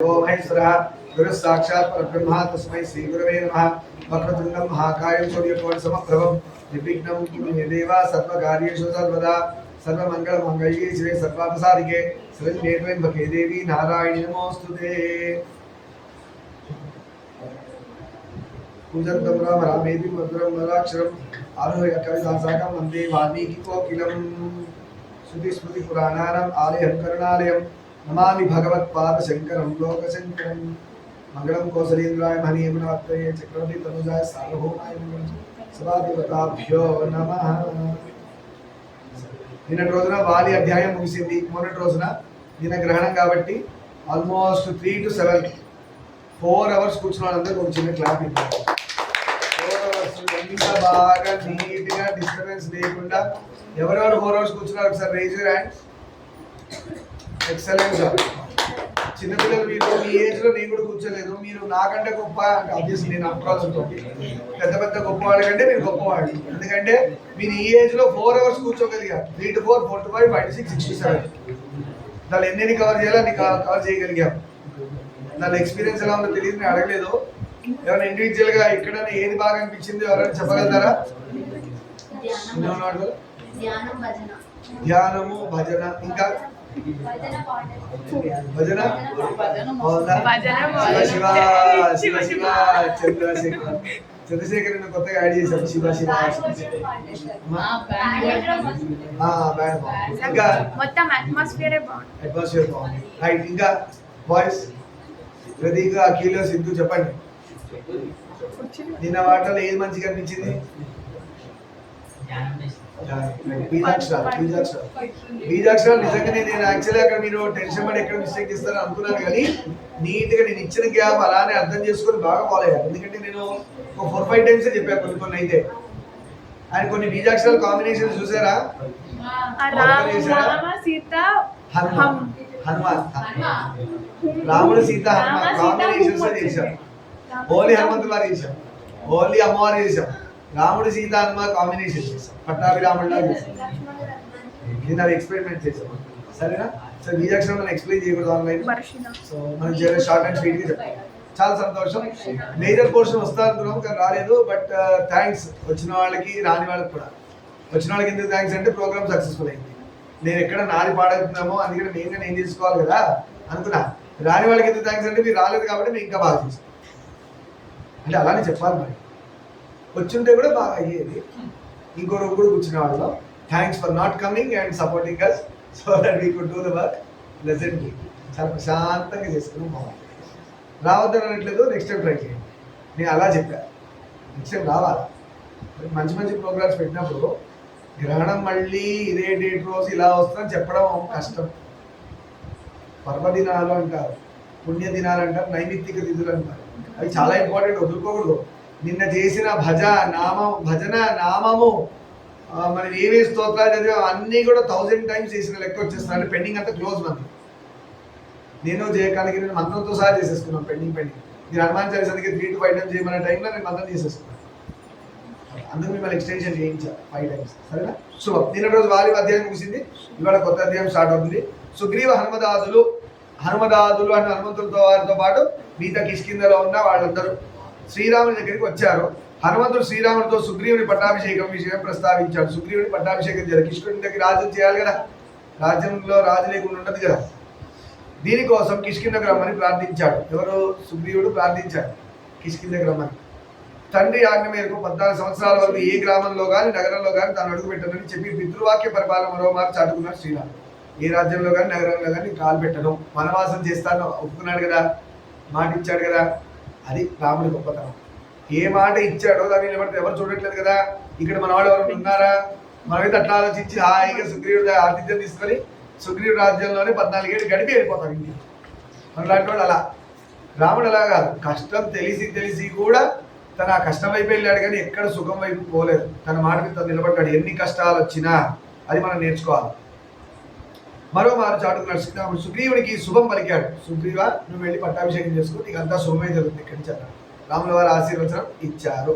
ओम महेश्वरः गुरु साक्षात् परब्रह्म तस्मै श्री गुरवे नमः। वक्रतुण्डं महाकायं सूर्यकोटि समप्रभं निर्विघ्नं कुरु मे देव सर्वकार्येषु सर्वदा सर्वमङ्गलमाङ्गल्ये शिवे सर्वार्थसाधिके शरण्ये त्र्यम्बके देवी नारायणी नमोऽस्तुते। पूजन्तं राम रामेति मधुरं मदाक्षरम् आरुह्य कवितासागं वन्दे वाल्मीकिकोकिलं। श्रुतिस्मृतिपुराणानाम् आलयं करुणालयं नमामि भगवत्पादशङ्करं लोकशङ्करं। मंगलम कौसलेन्द्राय महनीयगुणवत्तये चक्रवर्ती तनुजाय सार्वभौमाय सभादेवताभ्यो नमः। నిన్నటి రోజున వాలి అధ్యాయం ముగిసింది. మొన్నటి రోజున నిన్న గ్రహణం కాబట్టి ఆల్మోస్ట్ 3 to 7 4 అవర్స్ కూర్చున్న వాళ్ళందరికీ ఒక చిన్న క్లాప్ ఇవ్వండి. 4 అవర్స్ ఎంత బాగా నీట్గా డిస్టర్బెన్స్ లేకుండా ఎవరెవరు 4 అవర్స్ కూర్చున్నారు ఒకసారి raise your hands. Excellent job. చిన్నపిల్లలు మీరు మీ ఏజ్లో నేను కూడా కూర్చోలేదు. మీరు నాకంటే గొప్ప అంటే ఆబ్వియస్లీ నేను అప్రాల్స్తో పెద్ద పెద్ద గొప్పవాళ్ళ కంటే మీరు గొప్పవాళ్ళు. ఎందుకంటే మీరు ఈ ఏజ్లో 4 hours కూర్చోగలిగారు. 3 to 4, 4 to 5, 5 to 6, 6 to 7 దాన్ని ఎన్ని కవర్ చేయాలో అన్ని కవర్ చేయగలిగాం. దాని ఎక్స్పీరియన్స్ ఎలా ఉందో తెలియదు, నేను అడగలేదు. ఎవరైనా ఇండివిజువల్గా ఎక్కడైనా ఏది బాగా అనిపించింది ఎవరైనా చెప్పగలుగుతారా? ధ్యానము, భజన, ఇంకా భజన శివ శివ శివ చంద్రశేఖర్ కొత్తగా యాడ్ చేశాం. శివ శివ ఇంకా అట్మాస్ఫియర్ బాగుంది. రైట్. ఇంకా బాయ్స్ ప్రదీక్, అఖిల్, సిద్ధు చెప్పండి. నిన్న వాటిలో ఏది మంచిగా అనిపించింది? బీజాక్షరాలు నిజంగానే నేను యాక్చువల్లీ అక్కడ మీరు టెన్షన్ పడి ఎక్కడ మిస్టేక్ చేస్తారని అనుకున్నాను, కానీ నీట్గా నేను ఇచ్చిన గ్యాప్ అలానే అర్థం చేసుకొని బాగా ఫాలో అయ్యాను. ఎందుకంటే నేను ఒక 4-5 టైమ్స్ చెప్పాను కొన్ని అయితే. ఆయన కొన్ని బీజాక్షరాల కాంబినేషన్ చూసారా? హనుమాన్, రాముడు, సీత, హనుమాన్ కాంబినేషన్స్ చేశాం. ఓన్లీ హనుమంతుల వారు చేశాం, ఓన్లీ అమ్మవారు చేశాం. రాముడు, సీత, హనుమాన్ కాంబినేషన్ చేశాం. పట్టాభిరాముడిలా చేశాం. నేను అవి ఎక్స్పెరిమెంట్ చేసాం. సరేనా? సో బీజాక్షరం మనం ఎక్స్ప్లెయిన్ చేయకూడదు ఆన్లైన్. సో మనం చేయాలి షార్ట్ అండ్ స్వీట్గా చెప్తాం. చాలా సంతోషం. మేజర్ పోర్షన్ వస్తా అనుకున్నాం కానీ రాలేదు. బట్ థ్యాంక్స్ వచ్చిన వాళ్ళకి రాని వాళ్ళకి కూడా. వచ్చిన వాళ్ళకి ఎందుకు థ్యాంక్స్ అంటే ప్రోగ్రామ్ సక్సెస్ఫుల్ అయింది. నేను ఎక్కడ నాది పాడవుతున్నామో అందుకని నేను చేసుకోవాలి కదా అనుకున్నా. రాని వాళ్ళకి ఎందుకు థ్యాంక్స్ అంటే మీరు రాలేదు కాబట్టి మేము ఇంకా బాగా చేసాం అంటే అలానే చెప్పాలి. మరి వచ్చుంటే కూడా బాగా అయ్యేది. ఇంకో రోజు కూడా కూర్చున్న వాళ్ళు thanks for not coming and supporting us so that we could do the work pleasantly. చాలా ప్రశాంతంగా చేసుకున్నాం. బాగుంది. రావద్దని అనట్లేదు, నెక్స్ట్ టైం ట్రై చేయండి. నేను అలా చెప్పాను, నెక్స్ట్ టైం రావాలి. మంచి మంచి ప్రోగ్రామ్స్ పెట్టినప్పుడు గ్రహణం మళ్ళీ ఇదే డేట్ రోజు ఇలా వస్తుందని చెప్పడం కష్టం. పర్వదినాలు అంటారు, పుణ్యదినాలు అంటారు, నైమిత్తిక తిథులు అంటారు. అవి చాలా ఇంపార్టెంట్, వదులుకోకూడదు. నిన్న చేసిన భజన నామము మనం ఏవే స్తోత్రాలు చదివా అన్నీ కూడా 1000 టైమ్స్ చేసిన లెక్క వచ్చేస్తున్నాను. అంటే పెండింగ్ అంతా క్లోజ్ మంది. నేను జయకానికి నేను మంత్రంతో సహా చేసేసుకున్నాను. పెండింగ్ మీరు హనుమాన్ చాలీసాకి 3 to 5 టైమ్స్ చేయమనే టైంలో నేను మంత్రం చేసేసుకున్నాను. అందుకు మిమ్మల్ని ఎక్స్టెన్షన్ చేయించా 5 టైమ్స్. సరేనా? శుభం. నిన్న రోజు వారి అధ్యాయం ముగిసింది. ఇవాళ కొత్త అధ్యాయం స్టార్ట్ అవుతుంది. సుగ్రీవ హనుమదాదులు అని హనుమంతులతో వారితో పాటు మిగతా కిష్కిందలో ఉన్న వాళ్ళందరూ శ్రీరాముని దగ్గరికి వచ్చారు. హనుమంతుడు శ్రీరాముడితో సుగ్రీవుని పట్టాభిషేకం విషయం ప్రస్తావించాడు. సుగ్రీవుని పట్టాభిషేకం చేయాలి. కిష్కింద దగ్గర రాజ్యం చేయాలి కదా, రాజ్యంలో రాజు లేకుండా ఉండదు కదా. దీనికోసం కిష్కిందకు రమ్మని ప్రార్థించాడు. ఎవరు? సుగ్రీవుడు ప్రార్థించాడు కిష్కిందకు రమ్మని. తండ్రి ఆజ్ఞ మేరకు 14 సంవత్సరాల వరకు ఏ గ్రామంలో కానీ నగరంలో కానీ తాను అడుగు పెట్టనని చెప్పి పితృవాక్య పరిపాలన మరోమారు చాటుకున్నాడు శ్రీరాముడు. ఏ రాజ్యంలో కానీ నగరంలో కానీ కాలు పెట్టడం, వనవాసం చేస్తాను ఒప్పుకున్నాడు కదా, మాట ఇచ్చాడు కదా. అది రాముడి గొప్పతనం. ఏ మాట ఇచ్చాడో దాన్ని నిలబడితే ఎవరు చూడట్లేదు కదా. ఇక్కడ మన వాళ్ళు ఎవరు ఉన్నారా? మనమైతే అట్లా ఆలోచించి హాయిగా సుగ్రీవుడు ఆతిథ్యం తీసుకొని సుగ్రీవుడు రాజ్యంలోనే 14 ఏళ్ళు గడిపి వెళ్ళిపోతాం ఇంటికి. మనలాంటి వాళ్ళు అలా. రాముడు అలా కాదు. కష్టం తెలిసి కూడా తను ఆ కష్టం వైపు వెళ్ళాడు కానీ ఎక్కడ సుఖం వైపు పోలేదు. తన మాట మీద నిలబడ్డాడు. ఎన్ని కష్టాలు వచ్చినా అది మనం నేర్చుకోవాలి. మరో మారు చాటుకున్నాడు శ్రీరాముడు. సుగ్రీవుడికి శుభం పలికాడు. సుగ్రీవ, నువ్వు వెళ్ళి పట్టాభిషేకం చేసుకుని నీకు అంతా శుభమే జరుగుతుంది. ఇక్కడి నుంచి అన్నాడు. రాముల వారు ఆశీర్వచనం ఇచ్చారు.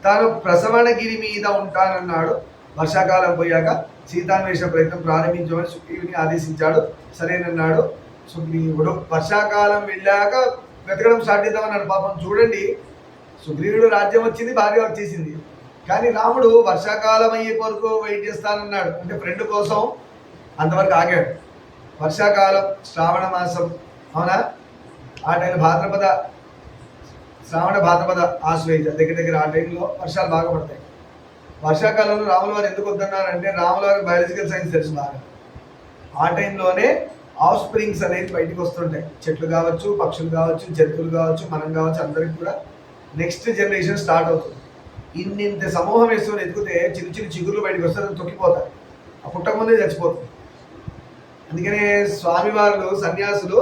తాను ప్రసవణగిరి మీద ఉంటానన్నాడు. వర్షాకాలం పోయాక సీతాన్వేషణ ప్రయత్నం ప్రారంభించమని సుగ్రీవుని ఆదేశించాడు. సరేనన్నాడు. సుగ్రీవుడు వర్షాకాలం వెళ్ళాక వెతకడం స్టార్ట్ చేద్దామన్నాడు. పాపం చూడండి, సుగ్రీవుడు రాజ్యం వచ్చింది, భార్య వచ్చేసింది, కానీ రాముడు వర్షాకాలం అయ్యే వరకు వెయిట్ చేస్తానన్నాడు. అంటే ఫ్రెండ్ కోసం అంతవరకు ఆగాడు. వర్షాకాలం, శ్రావణ మాసం, అవునా, ఆ టైంలో భాద్రపద ఆశ్వేజ దగ్గర ఆ టైంలో వర్షాలు బాగా పడతాయి. వర్షాకాలంలో రాముల వారు ఎందుకు వద్దన్నారంటే రాముల వారికి బయాలజికల్ సైన్స్ తెలుసు బాగా. ఆ టైంలోనే ఆఫ్ స్ప్రింగ్స్ అనేది బయటకు వస్తుంటాయి. చెట్లు కావచ్చు, పక్షులు కావచ్చు, జంతువులు కావచ్చు, మనం కావచ్చు, అందరికి కూడా నెక్స్ట్ జనరేషన్ స్టార్ట్ అవుతుంది. ఇంత సమూహం వేసుకొని ఎదుగుతే చిన్న చిన్న చిగురులు బయటకు వస్తే అది తొక్కిపోతాయి, ఆ పుట్టక చచ్చిపోతుంది. అందుకనే స్వామివారు సన్యాసులు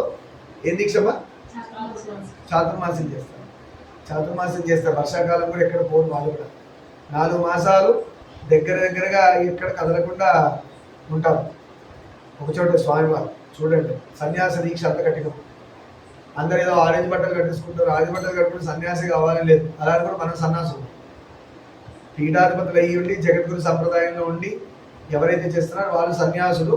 ఏం దీక్షమ్మా? చాతుర్మాసం చేస్తారు. వర్షాకాలం కూడా ఎక్కడ పోరు వాళ్ళు కూడా 4 మాసాలు దగ్గరగా ఎక్కడ కదలకుండా ఉంటారు ఒకచోట స్వామివారు. చూడండి, సన్యాస దీక్ష అంత కఠినం. అందరు ఏదో ఆరెంజ్ బట్టలు కట్టేసుకుంటారు, ఆరెంజ్ బట్టలు కట్టుకుంటే సన్యాసి కావాలని లేదు. అలాగే కూడా మనం సన్యాసులు పీఠాధిపతులు అయ్యి ఉండి జగద్గురు సంప్రదాయంలో ఉండి ఎవరైతే చేస్తున్నారో వాళ్ళు సన్యాసులు.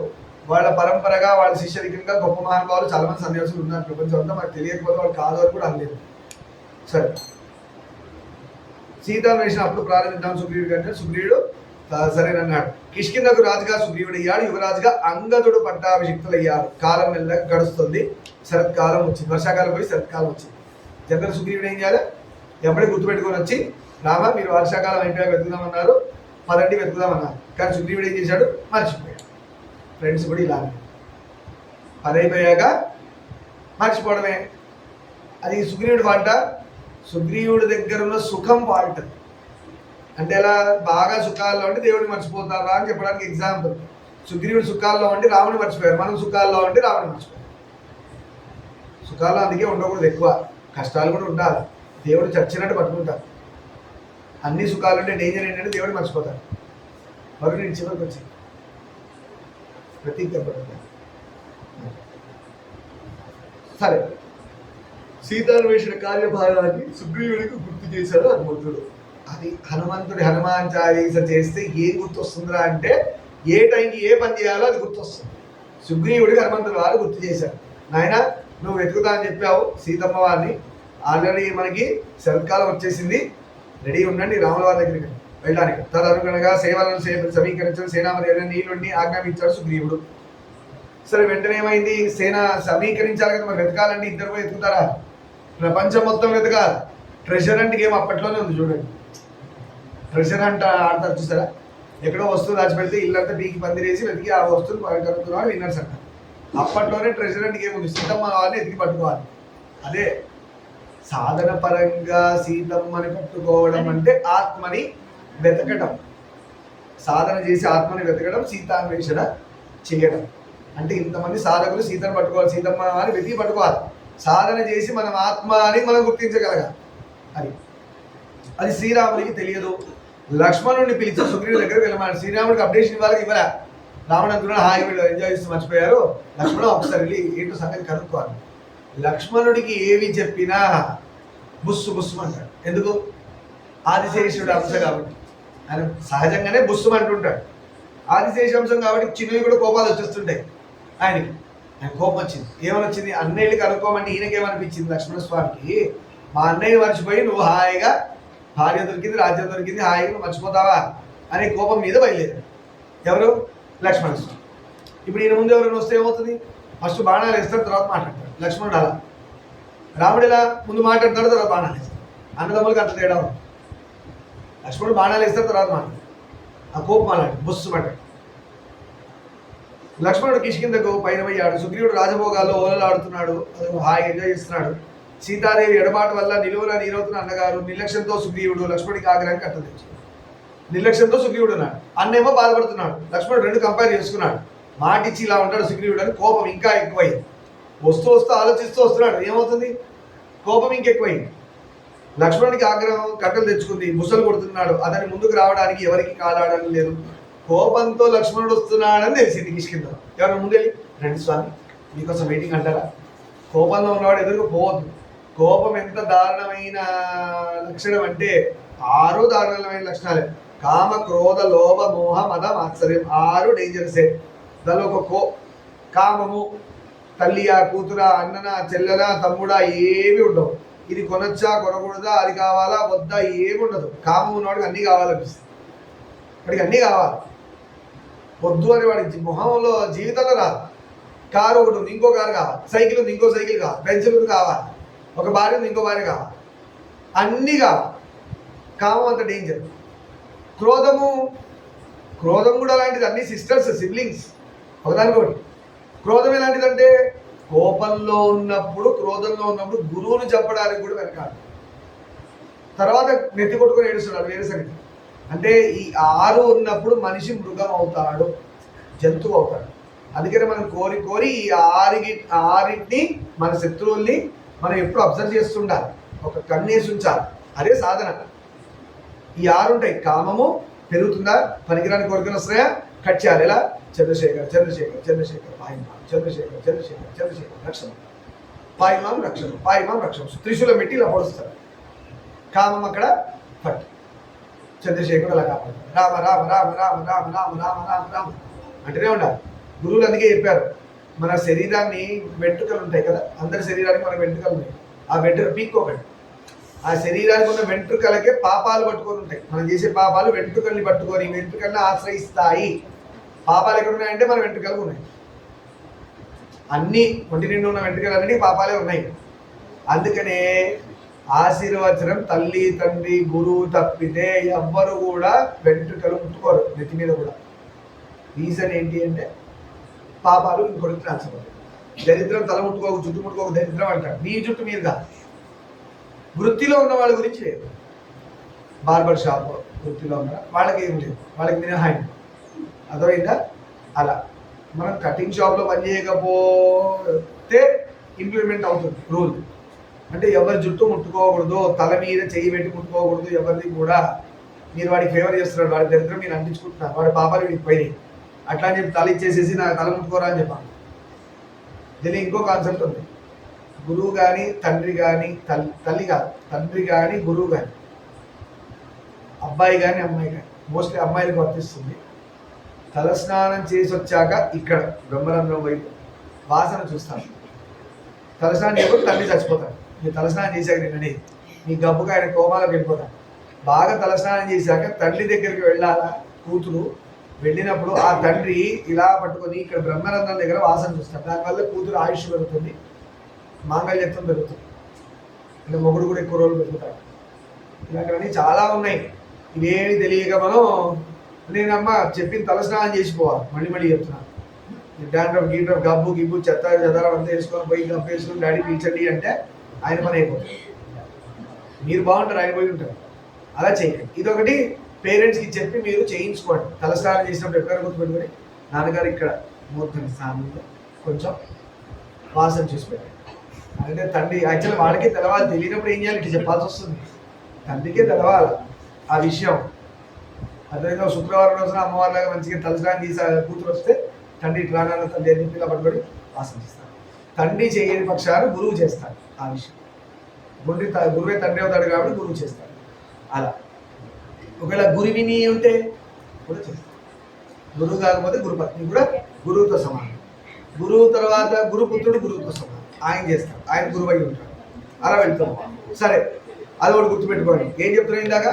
వాళ్ళ పరంపరగా వాళ్ళ శిష్యరికంగా గొప్ప మహానుభావులు చాలా మంది సన్యాసులు ఉన్నారు ప్రపంచం అంతా. మనకు తెలియకపోతే వాళ్ళు కాదు అని కూడా అనలేదు. సరే, సీతాన్వేషణ అప్పుడు ప్రారంభిద్దాం సుగ్రీవుడి కంటే. సుగ్రీవుడు సరేనన్నాడు. కిష్కిందకు రాజుగా సుగ్రీవుడు అయ్యాడు, యువరాజుగా అంగదుడు పట్టాభిషిక్తులయ్యారు. కాలం మెల్లగా గడుస్తుంది. శరత్కాలం వచ్చింది, వర్షాకాలం పోయి శరత్కాలం వచ్చింది. జనరల్ సుగ్రీవుడు ఏం చేయాలి? ఎప్పుడే గుర్తుపెట్టుకొని వచ్చి, రామ మీరు వర్షాకాలం అయిపోయాక వెతుకుదామన్నారు, పదండి వెతుకుదామన్నారు. కానీ సుగ్రీవుడు ఏం చేశాడు? మర్చిపోయాడు. ఫ్రెండ్స్ కూడా ఇలానే పని అయిపోయాక మర్చిపోవడమే. అది సుగ్రీవుడి వాట. సుగ్రీవుడి దగ్గర ఉన్న సుఖం వాట. అంటే ఎలా? బాగా సుఖాల్లో ఉండి దేవుడిని మర్చిపోతారా అని చెప్పడానికి ఎగ్జాంపుల్. సుగ్రీవుడు సుఖాల్లో ఉండి రాముని మర్చిపోయారు, మనం సుఖాల్లో ఉండి రాముని మర్చిపోయారు. సుఖాల్లో అందుకే ఉండకూడదు ఎక్కువ, కష్టాలు కూడా ఉండాలి. దేవుడు చచ్చినట్టు పట్టుకుంటారు. అన్ని సుఖాలు ఉంటే డేంజర్ ఏంటంటే దేవుడిని మర్చిపోతారు. మరొక నేను చివరికి వచ్చి ప్రతీకపడండి. సరే, సీతాన్వేషణ కార్యభారాన్ని సుగ్రీవుడికి గుర్తు చేశాడు హనుమంతుడు. అది హనుమాన్ చాలీస చేస్తే ఏం గుర్తొస్తుందిరా అంటే ఏ టైంకి ఏ పని చేయాలో అది గుర్తొస్తుంది. సుగ్రీవుడికి హనుమంతుడు వారు గుర్తు చేశాడు. నాయన నువ్వు వెతుకుతా అని చెప్పావు సీతమ్మ వారిని, ఆల్రెడీ మనకి శరత్కాలం వచ్చేసింది, రెడీ ఉండండి రాముల వారి దగ్గరికి వెళ్ళడానికి. తదనుగుణంగా సేవలను సమీకరించడం సేనాపతి నీళ్ళుండి ఆజ్ఞాపించాడు సుగ్రీవుడు. సరే, వెంటనే ఏమైంది? సేన సమీకరించాలి కదా, మరి వెతకాలండి. ఇద్దరు పోయి వెతుకుతారా? ప్రపంచం మొత్తం వెతకాలి. ట్రెజర్ హంట్ గేమ్ అప్పట్లోనే ఉంది చూడండి. ట్రెజర్ హంట్ ఆడతారు చూసారా? ఎక్కడో వస్తువు దాచిపెడితే ఇల్లంతా పీకి పందిరేసి వెతికి ఆ వస్తువులు కనుక్కున్నాడు విన్నర్స్ అంట. అప్పట్లోనే ట్రెజర్ హంట్ గేమ్ ఉంది. సీతమ్మ వాళ్ళని ఎతికి పట్టుకోవాలి. అదే సాధన పరంగా సీతమ్మని పట్టుకోవడం అంటే ఆత్మని వెతకడం. సాధన చేసి ఆత్మని వెతకడం, సీతాన్వేషణ చేయడం. అంటే ఇంతమంది సాధకులు సీతను పట్టుకోవాలి, సీతమ్మ అని వెతికి పట్టుకోవాలి. సాధన చేసి మనం ఆత్మ అని మనం గుర్తించగలగాలి. అది శ్రీరాముడికి తెలియదు. లక్ష్మణుడిని పిలిచి సుగ్రీవుడి దగ్గర వెళ్ళమన్నాడు. శ్రీరాముడికి అప్డేషన్ ఇవ్వాలి, ఇవ్వరా? రావణ అంటున్నాడు, హాయి వీళ్ళు ఎంజాయ్ చేస్తూ మర్చిపోయారు, లక్ష్మణ ఒకసారి వెళ్ళి ఏంటో సంగతి కనుక్కోవాలి. లక్ష్మణుడికి ఏవి చెప్పినా బుస్సు అంటాడు. ఎందుకు? ఆదిశేషుడు అంశ కాబట్టి. ఆయన సహజంగానే బుస్సు అంటుంటాడు. ఆదిశేష అంశం కాబట్టి చిన్నవి కూడా కోపాలు వచ్చేస్తుంటాయి ఆయనకి. ఆయన కోపం వచ్చింది. ఏమని వచ్చింది? అన్నయ్యకి అనుకోమంటే ఈయనకేమనిపించింది లక్ష్మణ స్వామికి, మా అన్నయ్యని మర్చిపోయి నువ్వు హాయిగా భార్య దొరికింది, రాజ్యం దొరికింది, హాయిగా మర్చిపోతావా అనే కోపం మీద బయలుదేరారు. ఎవరు? లక్ష్మణ స్వామి. ఇప్పుడు ఈయన ముందు ఎవరైనా వస్తే ఏమవుతుంది? ఫస్ట్ బాణాలు వేస్తారు, తర్వాత మాట్లాడతాడు. లక్ష్మణుడు అలా, రాముడు ఇలా ముందు మాట్లాడతాడు, తర్వాత బాణాలు వేస్తాడు. అన్నదమ్ములకి అంత తేడా ఉంది. లక్ష్మణుడు బాణాలు వేస్తారు, తర్వాత మాట్లాడతాడు. ఆ కోపం అలాంటి బుస్సు పడ్డాడు. లక్ష్మణుడు కిష్కిందకు పైన పోయాడు. సుగ్రీవుడు రాజభోగాల్లో ఓలలాడుతున్నాడు, హాయిగా ఎంజాయ్ చేస్తున్నాడు. సీతాదేవి ఎడబాటు వల్ల నిలువున నీరవుతున్న అన్నగారు నిర్లక్ష్యంతో సుగ్రీవుడు లక్ష్మణుడికి ఆగ్రహానికి కట్టలు తెచ్చాడు. నిర్లక్ష్యంతో సుగ్రీవుడు ఉన్నాడు, అన్నేమో బాధపడుతున్నాడు. లక్ష్మణుడు రెండు కంపేర్ చేసుకున్నాడు. మాటిచ్చి ఇలా ఉంటాడు సుగ్రీవుడు అని కోపం ఇంకా ఎక్కువైంది. వస్తూ ఆలోచిస్తూ వస్తున్నాడు, ఏమవుతుంది? కోపం ఇంకెక్కువైంది. లక్ష్మణుడికి ఆగ్రహం కట్టలు తెచ్చుకుంది. ముసలు కొడుతున్నాడు. అతని ముందుకు రావడానికి ఎవరికి కాలాడని లేదు. కోపంతో లక్ష్మణుడు వస్తున్నాడని తెలిసింది కిష్కింద. ఎవరైనా ముందెళ్ళి రండి స్వామి మీకోసం వెయిటింగ్ అంటారా? కోపంలో ఉన్నవాడు ఎదురుకు పోవద్దు. కోపం ఎంత దారుణమైన లక్షణం అంటే 6 దారుణమైన లక్షణాలే. కామ, క్రోధ, లోభ, మోహ, మద, మాత్సర్యం 6 డేంజరసే. దానిలో ఒక కామము, తల్లియా, కూతురా, అన్ననా, చెల్లెనా, తమ్ముడా ఏమి ఉండవు. ఇది కొనొచ్చా, కొనకూడదా, అది కావాలా వద్దా ఏమి ఉండదు. కామం ఉన్నవాడికి అన్నీ కావాలనిపిస్తుంది. వాడికి అన్నీ కావాలి. వద్దు అని వాడి మొహంలో జీవితంలో రాదు. కారు ఒకటి ఉంది, ఇంకో కారు కావాలి. సైకిల్ ఉంది, ఇంకో సైకిల్ కావాలి. పెన్సిల్ ఉంది, కావాలి. ఒక భార్య ఉంది, ఇంకో భార్య కావాలి. అన్నీ కావాలి. కామం అంత డేంజర్. క్రోధం కూడా అలాంటిది. అన్ని సిస్టర్స్, సిబ్లింగ్స్ ఒకదానికోటి. క్రోధం ఎలాంటిదంటే కోపంలో ఉన్నప్పుడు, క్రోధంలో ఉన్నప్పుడు గురువును చెప్పడానికి కూడా వెనకాడు. తర్వాత నెత్తి కొట్టుకొని ఏడుస్తున్నాడు, వేరే సంగతి. అంటే ఈ 6 ఉన్నప్పుడు మనిషి మృగం అవుతాడు, జంతువు అవుతాడు. అందుకని మనం కోరి ఈ ఆరింటిని, మన శత్రువుల్ని మనం ఎప్పుడు అబ్జర్వ్ చేస్తుండాలి, ఒక కన్నేసి ఉంచాలి. అదే సాధన. ఈ 6 ఉంటాయి. కామము పెరుగుతుందా, పనికిరాని కోరికలు వస్తాయా, కట్ చేయాలి. ఎలా? చంద్రశేఖర్ రక్షణ, పాయిమాం రక్షణ, త్రిశూలం పెట్టి ఇలా పొడుస్తారు. కామం అక్కడ పట్టు, చంద్రశేఖర్ అలా కాపాడు. రామ రామ రామ రామ రామ రామ రామ రామ రామ అంటేనే ఉండాలి. గురువులు అందుకే చెప్పారు, మన శరీరాన్ని వెంట్రుకలు ఉంటాయి కదా, అందరి శరీరానికి మన వెంట్రుకలు ఉన్నాయి. ఆ వెంట్రుక పీక్కోకండి. ఆ శరీరానికి ఉన్న వెంట్రుకలకే పాపాలు పట్టుకొని ఉంటాయి. మనం చేసే పాపాలు వెంట్రుకల్ని పట్టుకొని, వెంట్రుకల్ని ఆశ్రయిస్తాయి. పాపాలు ఎక్కడ ఉన్నాయంటే మన వెంట్రుకలు ఉన్నాయి. అన్నీ ఒంటి నిండు ఉన్న వెంట్రుకలు అన్నీ పాపాలే ఉన్నాయి. అందుకనే ఆశీర్వచనం తల్లి, తండ్రి, గురువు తప్పితే ఎవ్వరు కూడా వెంట్రుకలు ముట్టుకోరు, నెత్తి మీద కూడా. రీజన్ ఏంటి అంటే పాపాలు ఇంకొకటి ట్రాన్స్ఫర్. దరిద్రం తల ముట్టుకోకు, జుట్టు ముట్టుకోకు దరిద్రం అంటారు. నీ జుట్టు మీద కాదు. వృత్తిలో ఉన్న వాళ్ళ గురించి లేదు. బార్బర్ షాప్ వృత్తిలో ఉన్న వాళ్ళకి ఏం లేదు, వాళ్ళకి మినహాయింపు. అర్థమైందా? అలా మనం కటింగ్ షాప్లో పని చేయకపోతే ఇంప్లిమెంట్ అవుతుంది రూల్. అంటే ఎవరి జుట్టు ముట్టుకోకూడదు, తల మీద చెయ్యి పెట్టి ముట్టుకోకూడదు ఎవరిది కూడా. మీరు వాడికి ఫేవర్ చేస్తున్నారు, వాడి దరిద్రం మీరు అంటించుకుంటున్నారు, వాడి పాపాలు వీడికి పోయినాయి. అట్లా అని చెప్పి తల ఇచ్చేసేసి నాకు తల ముట్టుకోరా అని చెప్పాను. దీనికి ఇంకో కాన్సెప్ట్ ఉంది. గురువు కానీ తండ్రి కానీ, తల్లి కాదు, తండ్రి కానీ గురువు కానీ, అబ్బాయి కానీ అమ్మాయి కానీ, మోస్ట్లీ అమ్మాయిలకు వర్తిస్తుంది. తలస్నానం చేసి వచ్చాక ఇక్కడ బ్రహ్మరంధ్రం వైపు వాసన చూస్తాను. తలస్నానం చేయకపోతే తండ్రి చచ్చిపోతాడు. మీరు తలస్నానం చేశాక నిన్ననే మీ గబ్బుగా ఆయన కోమాలకు వెళ్ళిపోతాడు. బాగా తలస్నానం చేశాక తండ్రి దగ్గరికి వెళ్ళాలా కూతురు. వెళ్ళినప్పుడు ఆ తండ్రి ఇలా పట్టుకొని ఇక్కడ బ్రహ్మరంధ్రం దగ్గర వాసన చూస్తాడు. దానివల్ల కూతురు ఆయుష్ పెరుగుతుంది, మాంగళ్యత్వం పెరుగుతుంది, అంటే మొగుడు కూడా ఎక్కువ రోజులు పెరుగుతాడు. ఇలాంటివన్నీ చాలా ఉన్నాయి. ఇవేమి తెలియక మనం, నేనమ్మ చెప్పిన తలస్నానం చేసిపోవాలి. మళ్ళీ చెప్తున్నాను. డాండ్రఫ్ గీడ్రఫ్ గబ్బు గిబ్బు చెత్త చెదరం అంతా వేసుకొని పోయి గబ్బు వేసుకొని డాడీ పీల్చండి అంటే ఆయన పని అయిపోతుంది. మీరు బాగుంటారు, ఆయన పోయి ఉంటారు. అలా చేయండి. ఇదొకటి పేరెంట్స్కి చెప్పి మీరు చేయించుకోండి. తలస్నానం చేసినప్పుడు ఎక్కడ గుర్తుపెట్టుకొని, నాన్నగారు ఇక్కడ మూర్తిని స్నానంలో కొంచెం వాసన చూసి పెట్టండి అంటే తండ్రి యాక్చువల్లీ వాళ్ళకే తెలవాలి. తెలియనప్పుడు ఏం చేయాలి, ఇట్లా చెప్పాల్సి వస్తుంది. తండ్రికే తెలవాలి ఆ విషయం. అదేవిధంగా శుక్రవారం రోజున అమ్మవారిలాగా మంచిగా తలస్నానం చేసి కూతురు వస్తే తండ్రి ప్రాణాల తండ్రి అని చెప్పి ఇలా పట్టుబడి వాసన చేస్తారు. తండ్రి చేయని పక్షాలు గురువు చేస్తారు. ఆ విషయం గురువే తండ్రి అవుతాడు కాబట్టి గురువు చేస్తాడు. అలా ఒకవేళ గురువిని ఉంటే కూడా చేస్తారు. గురువు కాకపోతే గురుపత్ని కూడా గురువుతో సమానం. గురువు తర్వాత గురుపుత్రుడు గురువుతో సమానం. ఆయన చేస్తాడు, ఆయన గురువు అయి ఉంటాడు. అలా వెళ్తాం. సరే, అది ఒకటి గుర్తుపెట్టుకోండి. ఏం చెప్తున్నాను ఇందాక?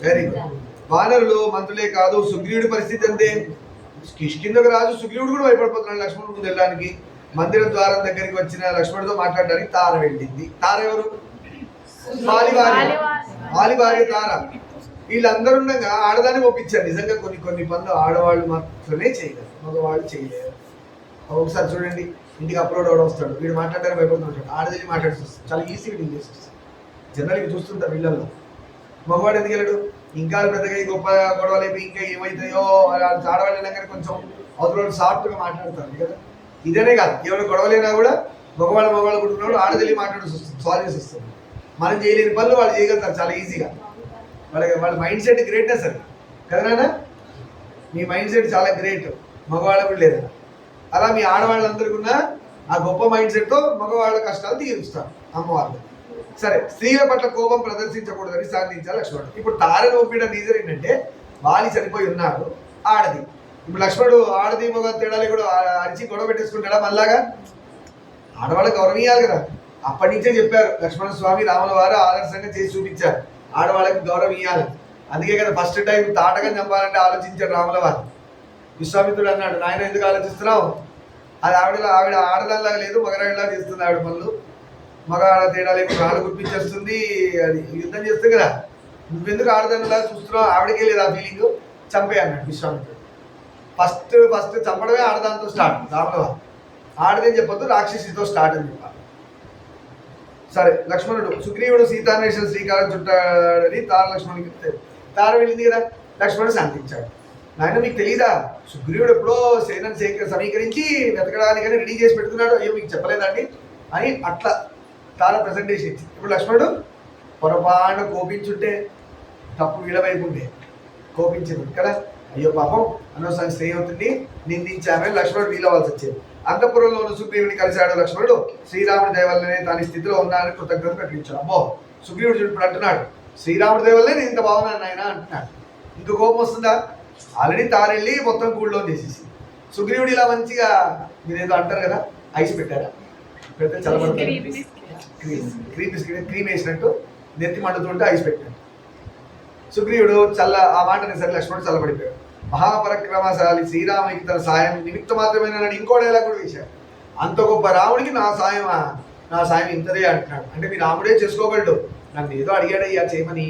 Very good. వానరులు మంత్రులే కాదు, సుగ్రీవుడి పరిస్థితి అంతే. కిష్కిందకు రాజు సుగ్రీవుడు కూడా భయపడిపోతున్నాడు లక్ష్మణుడు ముందు వెళ్ళడానికి. మందిర ద్వారం దగ్గరికి వచ్చిన లక్ష్మణుడితో మాట్లాడడానికి తార వెళ్ళింది. తార ఎవరు? వాలి భార్య తార. వీళ్ళందరూ ఉండగా ఆడదాన్ని ఒప్పించారు. నిజంగా కొన్ని పనులు ఆడవాళ్ళు మాత్రమే చేయగలరు, మగవాళ్ళు చేయలేరు. ఒకసారి చూడండి, ఇంటికి అప్లోడ్ అవడం వస్తాడు, వీడు మాట్లాడడానికి భయపడుతుంటాడు, ఆడదని మాట్లాడుతూ వస్తాడు. చాలా ఈజీగా డీల్ చేసి వస్తాడు. జనరల్గా చూస్తుంటారు వీళ్ళల్లో. మగవాడు ఎందుకు వెళ్ళాడు? ఇంకా పెద్దగా గొప్ప గొడవలు అయిపోయి ఇంకా ఏమవుతాయో ఆడవాళ్ళు వెళ్ళగానే కొంచెం అవతల సాఫ్ట్గా మాట్లాడతారు కదా. ఇదనే కాదు, ఎవరు గొడవలైనా కూడా మగవాళ్ళు కుట్టుకున్నప్పుడు ఆడదల్లి మాట్లాడాల్సి వస్తుంది, సాల్వ్ చేసి వస్తుంది. మనం చేయలేని పనులు వాళ్ళు చేయగలుగుతారు చాలా ఈజీగా. వాళ్ళ మైండ్ సెట్ గ్రేట్నెస్ అది కదా నాన్న. మీ మైండ్ సెట్ చాలా గ్రేట్, మగవాళ్ళకు లేదా. అలా మీ ఆడవాళ్ళందరికీ ఉన్న ఆ గొప్ప మైండ్ సెట్తో మగవాళ్ళ కష్టాలు తీరుస్తారు అమ్మవాళ్ళు. సరే, స్త్రీల పట్ల కోపం ప్రదర్శించకూడదని సాధించాలి లక్ష్మణుడు. ఇప్పుడు తారను ఒప్పిన రీజన్ ఏంటంటే వాలి చనిపోయి ఉన్నారు, ఆడది ఇప్పుడు లక్ష్మణుడు ఆడది మగ తేడాలు కూడా అరిచి గొడవ పెట్టేసుకుంటాడా మళ్ళాగా? ఆడవాళ్ళకి గౌరవం ఇవ్వాలి కదా. అప్పటి నుంచే చెప్పారు లక్ష్మణ స్వామి రాముల వారు ఆదర్శంగా చేసి చూపించారు, ఆడవాళ్ళకి గౌరవం ఇవ్వాలి. అందుకే కదా ఫస్ట్ టైం తాటకం చంపాలంటే ఆలోచించారు రాముల వారు. విశ్వామిత్రుడు అన్నాడు, నాయన ఎందుకు ఆలోచిస్తున్నావు? అది ఆవిడ ఆడదానిలాగా లేదు, మగరాడిలాగా చేస్తుంది ఆవిడ పనులు. మగ ఆడ తేడా లేకుండా రాళ్ళు గుర్పించేస్తుంది, అది యుద్ధం చేస్తుంది కదా, నువ్వెందుకు ఆడదానిలాగా చూస్తున్నావు? ఆవిడకే లేదు ఆ ఫీలింగ్, చంపే అన్నాడు విశ్వామిత్రుడు. ఫస్ట్ చంపడమే ఆడదానితో స్టార్ట్. రాముల వారు ఆడదని చెప్పొద్దు, రాక్షసితో స్టార్ట్ అని చెప్పాలి. సరే, లక్ష్మణుడు సుగ్రీవుడు సీతాన్వేషణ శ్రీకారం చుట్టాడని తార లక్ష్మణుడికి తార వెళ్ళింది కదా, లక్ష్మణుడు శాంతించాడు. నాయన మీకు తెలీదా, సుగ్రీవుడు ఎప్పుడో సేనను సమీకరించి వెతకడానికని రెడీ చేసి పెడుతున్నాడు, అయ్యో మీకు చెప్పలేదండి అని అట్లా తార ప్రజెంటేషన్ ఇచ్చింది. ఇప్పుడు లక్ష్మణుడు పొరపాటు కోపించుంటే తప్పు వీళ్ళవైపు ఉండే, కోపించింది కదా, అయ్యో పాపం అనవసరంగా స్నేహితుడిని నిందించామని లక్ష్మణుడు వీలవలసి వచ్చేది. అంతఃపురంలో ఉన్న సుగ్రీవుని కలిశాడు లక్ష్మణుడు. శ్రీరాముడి దయవల్లనే తాను స్థితిలో ఉన్నానని కృతజ్ఞత ప్రకటించాడు. అమ్మో, సుగ్రీవుడు ఇప్పుడు అంటున్నాడు, శ్రీరాముడి దయవల్లే నేను ఇంత బాగున్నాను ఆయన అంటున్నాడు. ఇంక కోపం వస్తుందా? ఆల్రెడీ తారెళ్ళి మొత్తం కూల్లో చేసేసి సుగ్రీవుడు ఇలా మంచిగా, మీరేదో అంటారు కదా, ఐస్ పెట్టారా, పెడితే చల్లబడుతుంది, క్రీమ్ వేసినట్టు నెత్తి మండుతుంటే ఐస్ పెట్టాడు. సుగ్రీవుడు ఆ మాటని సరే లక్ష్మణుడు చల్లబడిపోయాడు. మహాపరక్రమశాలి శ్రీరామునికి తన సాయం నిమిత్త మాత్రమే ఇంకో డైలాగ్ కూడా వేశాడు. అంత గొప్ప రాముడికి నా సాయం ఇంతదే అంటున్నాడు. అంటే మీ రాముడే చేసుకోగలడు, నన్ను ఏదో అడిగాడయ్యా చేయమని,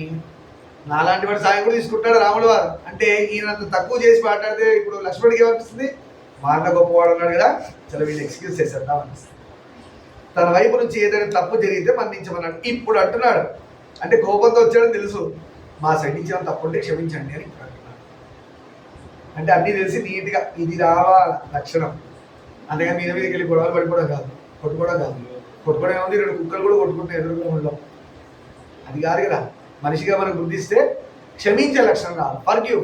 నాలాంటి వాడి సాయం కూడా తీసుకుంటాడు రాముడు వారు. అంటే ఈయనంత తక్కువ చేసి మాట్లాడితే ఇప్పుడు లక్ష్మణుడికి ఏమనిపిస్తుంది, మా అన్న గొప్పవాడు ఉన్నాడు కదా, చలో వీళ్ళు ఎక్స్క్యూజ్ చేసేద్దాం అనిపిస్తుంది. తన వైపు నుంచి ఏదైనా తప్పు జరిగితే మన్నించమన్నాడు. ఇప్పుడు అంటున్నాడు, అంటే కోపంతో వచ్చాడని తెలుసు, మా సైడ్ నుంచి ఏమైనా తప్పుంటే క్షమించండి అని ఇప్పుడు అంటున్నాడు. అంటే అన్నీ తెలిసి నీట్గా ఇది రావా లక్షణం. అంతేగాని మీద మీదకి వెళ్ళి గొడవలు పడిపోవడం కాదు, కొట్టుకోవడం ఏముంది, 2 కుక్కలు కూడా కొట్టుకుంటాయి ఎదురుగా, అది కాదు కదా. మనిషిగా మనం గుర్తిస్తే క్షమించే లక్షణం కాదు, ఫర్గివ్.